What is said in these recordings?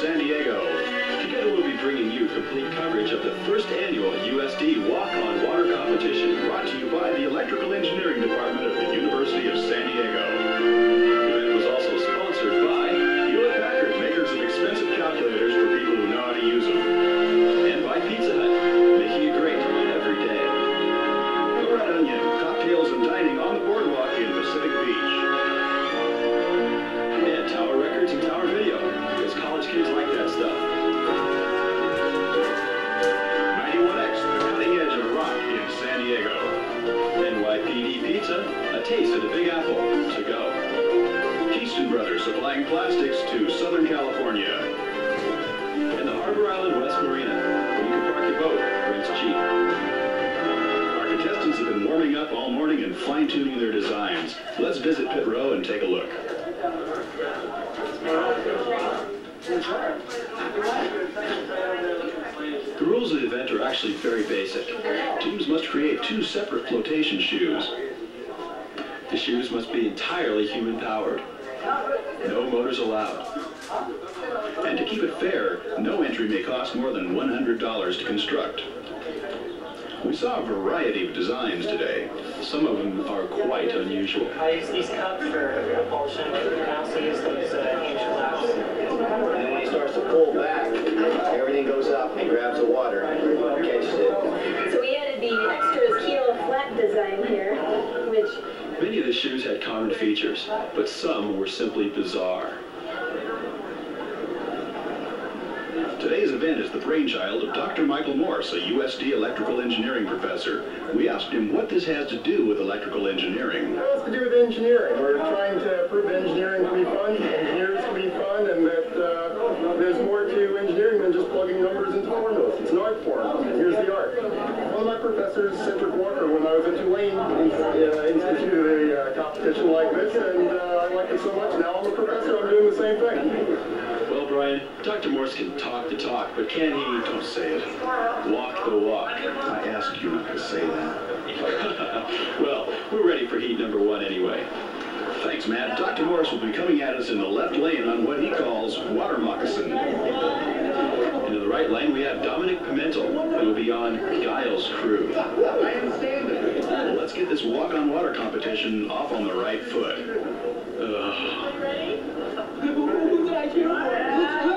San Diego. Together we'll be bringing you complete coverage of the first annual USD Walk-on Water Competition, brought to you by the Electrical Engineering Department of the University of San Diego. The event was also sponsored by Hewlett-Packard, makers of expensive calculators for people who know how to use them, and by Pizza Hut, making it great every day. Over at Onion, cocktails and dining on the boardwalk in Pacific Beach. And Tower Records and Tower Video, because college kids like that stuff. 91X, the cutting edge of rock in San Diego. NYPD Pizza, a taste of the Big Apple, to go. Keystone Brothers, supplying plastics to Southern California. And the Harbor Island West Marina, where you can park your boat, rent's cheap. Our contestants have been warming up all morning and fine-tuning their designs. Let's visit Pit Row and take a look. The rules of the event are actually very basic. Teams must create 2 separate flotation shoes. The shoes must be entirely human-powered. No motors allowed. And to keep it fair, no entry may cost more than $100 to construct. We saw a variety of designs today. Some of them are quite unusual. I use these cups for propulsion, and I also use those hinge flaps. And then when he starts to pull back, everything goes up and grabs the water and catches it. So we added the extra keel flat design here, which... Many of the shoes had common features, but some were simply bizarre. Today's event is the brainchild of Dr. Michael Morse, a USD electrical engineering professor. We asked him what this has to do with electrical engineering. It has to do with engineering. We're trying to prove engineering can be fun, engineers can be fun, and that there's more to engineering than just plugging numbers into formulas. It's an art form, and here's the art. One of my professors, Cedric Walker, when I was at Tulane, instituted a competition like this, and I liked it so much. Now I'm a professor, I'm doing the same thing. Well, Brian, Dr. Morse can talk the talk, but can he, don't say it, walk the walk? I asked you not to say that. Well, we're ready for heat number 1 anyway. Thanks, Matt. Dr. Morse will be coming at us in the left lane on what he calls water moccasin. Into the right lane, we have Dominic Pimentel, who will be on Giles' crew. Let's get this walk-on water competition off on the right foot. Let's go!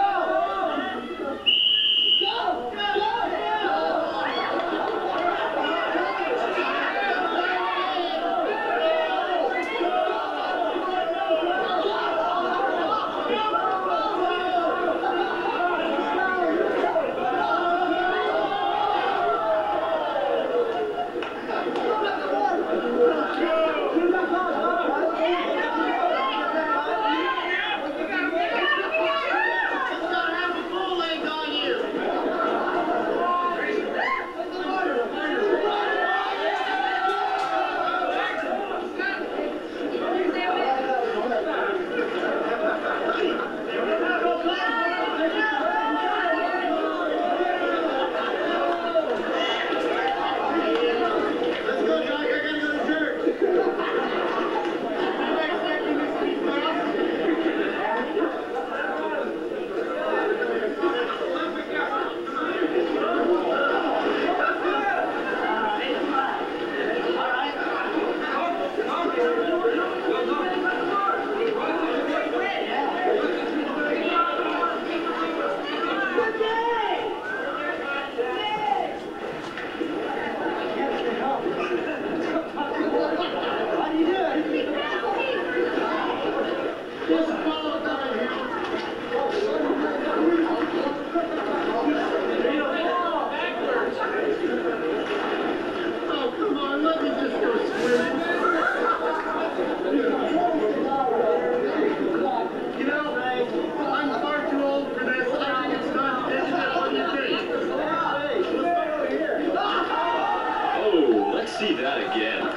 see that again.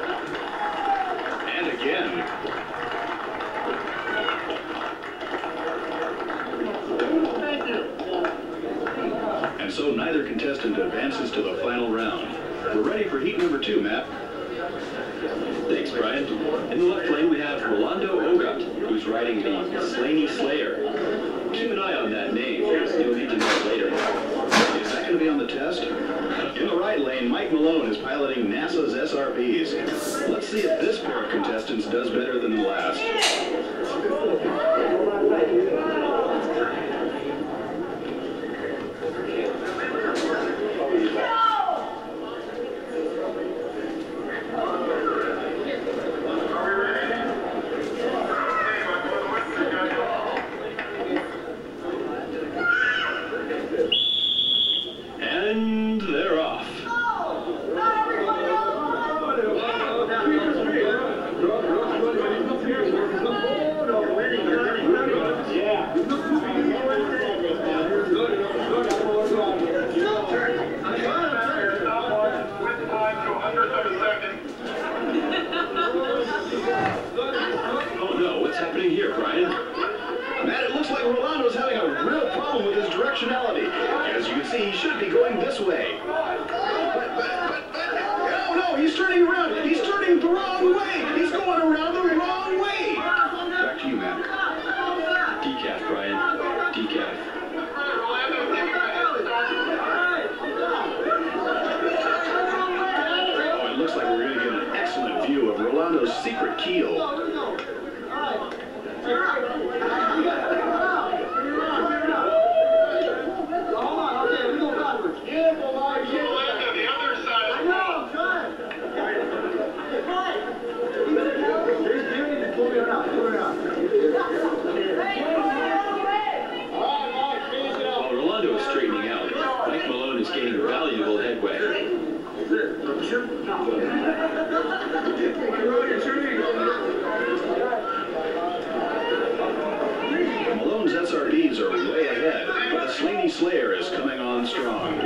And again. Thank you. And so neither contestant advances to the final round. We're ready for heat number 2, Matt. Thanks, Brian. In the left lane, we have Rolando Ogat, who's riding the Slaney Slayer. keep an eye on that name. You'll need to know it later. Is that going to be on the test? In the right lane, Mike Malone is piloting NASA's SRBs. Let's see if this pair of contestants does better than the last. And they're off. Oh no, what's happening here, Brian? Matt, it looks like Rolando's having a real problem with his directionality. As you can see, he should be going this way. Oh no, he's turning around. He's turning the wrong way. He's going around the wrong way. Back to you, Matt. Decaf, Brian. Decaf. Oh, it looks like we're going to get an excellent view of Rolando's secret keel. While Rolando is straightening out, Mike Malone is gaining valuable headway. Malone's SRBs are way ahead, but the Slaney Slayer is coming on strong.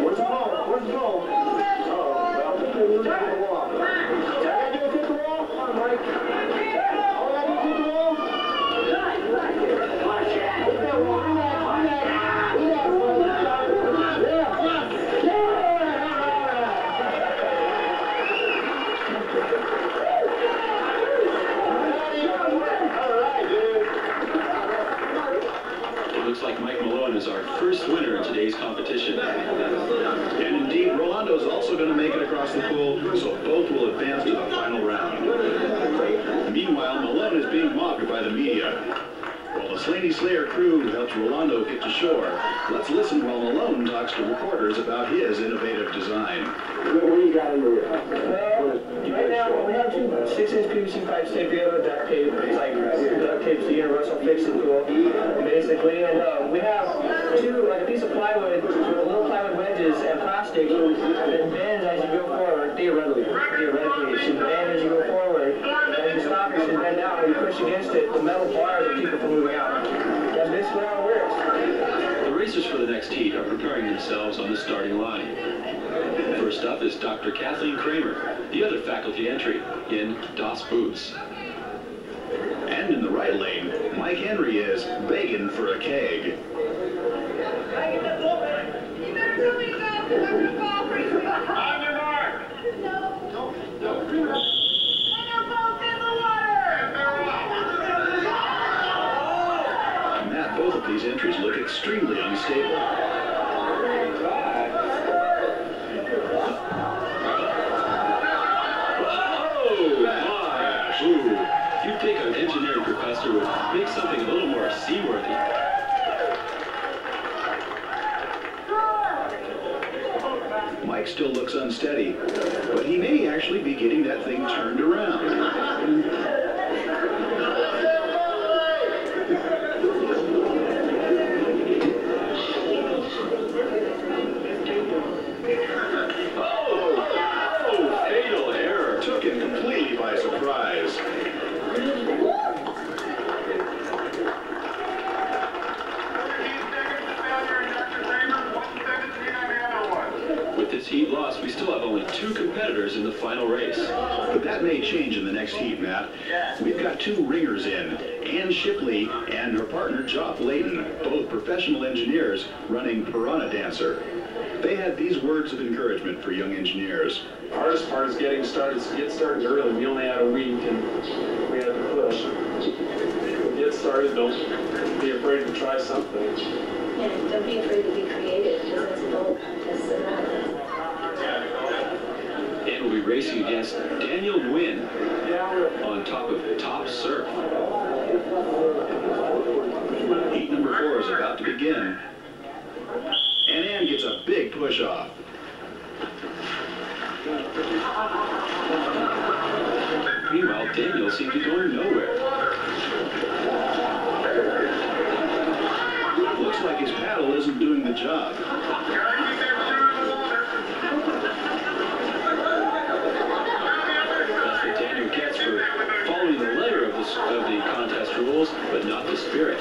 Where's the ball? Where's the ball? Looks like Mike Malone is our first winner in today's competition. And indeed, Rolando's also going to make it across the pool, so both will advance to the final round. Meanwhile, Malone is being mobbed by the media. While the Slaney Slayer crew helps Rolando get to shore, let's listen while Malone talks to reporters about his innovative design. What do you got in your... Right now, we have two 6-inch PVC pipes taped together with duct tape. It's like duct tape's the universal fix-it tool, basically. And we have a piece of plywood with little plywood wedges and plastic that bends as you go forward. Theoretically, it should bend as you go forward. As you stop, it should bend down. When you push against it, the metal bars will keep it from moving out. That's basically how it works. The racers for the next heat are preparing themselves on the starting line. First up is Dr. Kathleen Kramer, the other faculty entry, in DOS boots. And in the right lane, Mike Henry is begging for a keg. On your mark. Matt, both of these entries look extremely unstable. You'd think an engineering professor would make something a little more seaworthy. Mike still looks unsteady, but he may actually be getting that thing turned around. Oh, fatal error. Took him completely by surprise. With this heat loss, we still have only 2 competitors in the final race. But that may change in the next heat, Matt. We've got 2 ringers in, Ann Shipley and her partner, Joff Layton, both professional engineers running Piranha Dancer. They had these words of encouragement for young engineers. The hardest part is getting started. So get started early. We only had a week and we had to push. Get started. Don't be afraid to try something. And don't be afraid to be creative, because that's the whole contest. And we'll be racing against Daniel Nguyen on top of Top Surf. Heat number 4 is about to begin. And Ann gets a big push off. Meanwhile, Daniel seems to be going nowhere. Looks like his paddle isn't doing the job. That's what Daniel gets for following the letter of the contest rules, but not the spirit.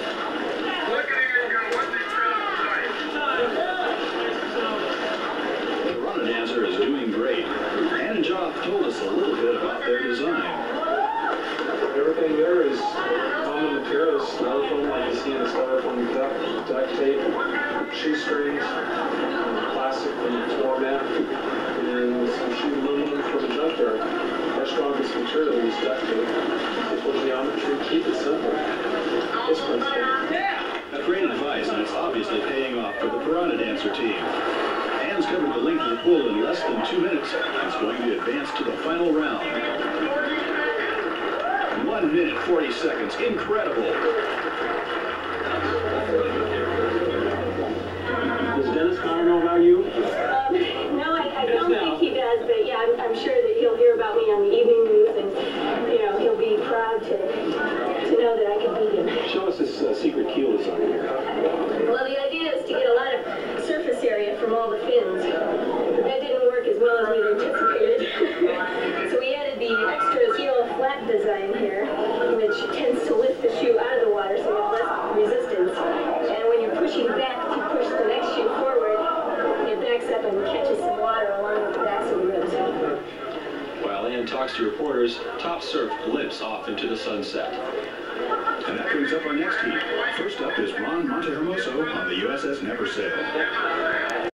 The Piranha Dancer is doing great. Ann and Joff told us a little bit about their design. Everything there is common materials, styrofoam like you see in the styrofoam duct tape, shoestrings, plastic from the floor mat, and some shoe aluminum from the junkyard. Our strongest material is duct tape. Simple geometry, keep it simple. This principle. That's great advice, and it's obviously paying off for the Piranha Dancer team. Ann's covered the length of the pool in less than 2 minutes and is going to advance to the final round. 1 minute, 40 seconds. Incredible. Does Dennis Connor know about you? No, I don't think he does, but yeah, I'm sure that he'll hear about me on the evening news, and he'll be proud to know that I can beat him. Show us this secret keel design here. Well, the idea is to get a lot of surface area from all the fins. That didn't work as well as we'd anticipated. So we added the extra heel flat design here, which tends to lift the shoe out of the water so you have less resistance. And when you're pushing back, if you push the next shoe forward, it backs up and catches some water along with the backs of the ribs. While Ann talks to reporters, Top Surf limps off into the sunset. And that brings up our next heat. First up is Ron Montehermoso on the USS Never Sail.